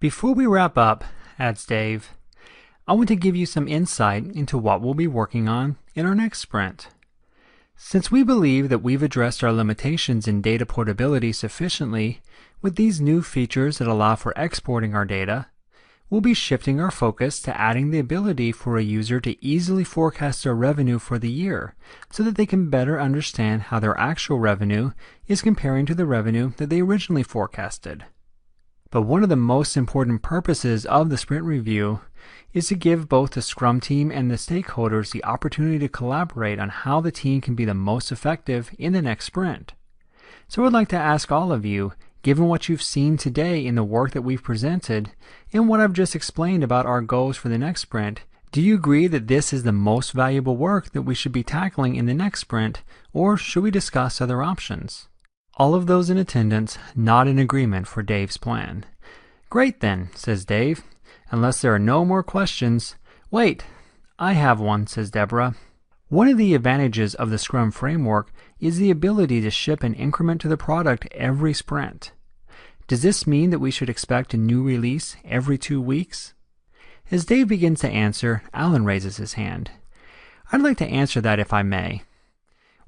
Before we wrap up, adds Dave, I want to give you some insight into what we'll be working on in our next sprint. Since we believe that we've addressed our limitations in data portability sufficiently with these new features that allow for exporting our data, we'll be shifting our focus to adding the ability for a user to easily forecast their revenue for the year so that they can better understand how their actual revenue is comparing to the revenue that they originally forecasted. But one of the most important purposes of the sprint review is to give both the Scrum team and the stakeholders the opportunity to collaborate on how the team can be the most effective in the next sprint. So I'd like to ask all of you, given what you've seen today in the work that we've presented and what I've just explained about our goals for the next sprint, do you agree that this is the most valuable work that we should be tackling in the next sprint, or should we discuss other options? All of those in attendance nod in agreement for Dave's plan. Great then, says Dave. Unless there are no more questions. Wait, I have one, says Deborah. One of the advantages of the Scrum framework is the ability to ship an increment to the product every sprint. Does this mean that we should expect a new release every 2 weeks? As Dave begins to answer, Alan raises his hand. I'd like to answer that if I may.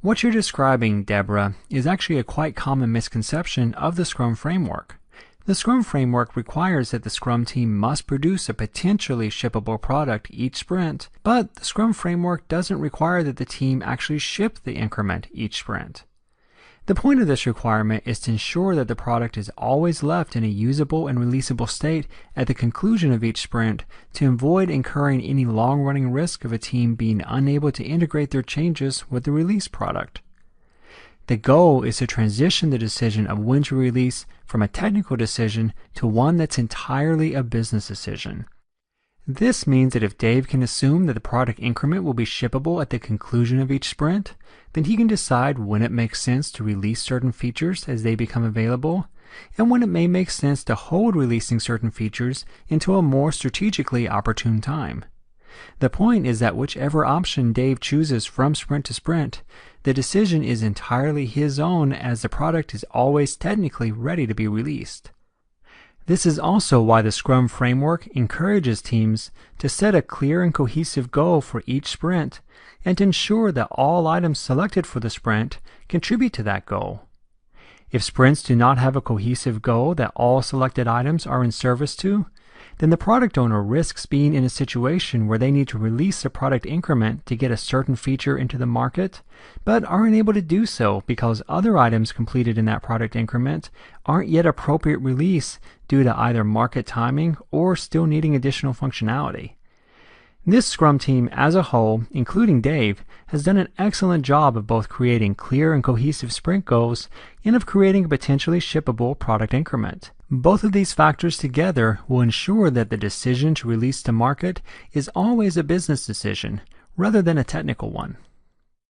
What you're describing, Deborah, is actually a quite common misconception of the Scrum framework. The Scrum framework requires that the Scrum team must produce a potentially shippable product each sprint, but the Scrum framework doesn't require that the team actually ship the increment each sprint. The point of this requirement is to ensure that the product is always left in a usable and releasable state at the conclusion of each sprint to avoid incurring any long-running risk of a team being unable to integrate their changes with the release product. The goal is to transition the decision of when to release from a technical decision to one that's entirely a business decision. This means that if Dave can assume that the product increment will be shippable at the conclusion of each sprint, then he can decide when it makes sense to release certain features as they become available, and when it may make sense to hold releasing certain features until a more strategically opportune time. The point is that whichever option Dave chooses from sprint to sprint, the decision is entirely his own as the product is always technically ready to be released. This is also why the Scrum framework encourages teams to set a clear and cohesive goal for each sprint and to ensure that all items selected for the sprint contribute to that goal. If sprints do not have a cohesive goal that all selected items are in service to, then the product owner risks being in a situation where they need to release a product increment to get a certain feature into the market, but aren't able to do so because other items completed in that product increment aren't yet appropriate release due to either market timing or still needing additional functionality. This Scrum team as a whole, including Dave, has done an excellent job of both creating clear and cohesive sprint goals and of creating a potentially shippable product increment. Both of these factors together will ensure that the decision to release to market is always a business decision rather than a technical one.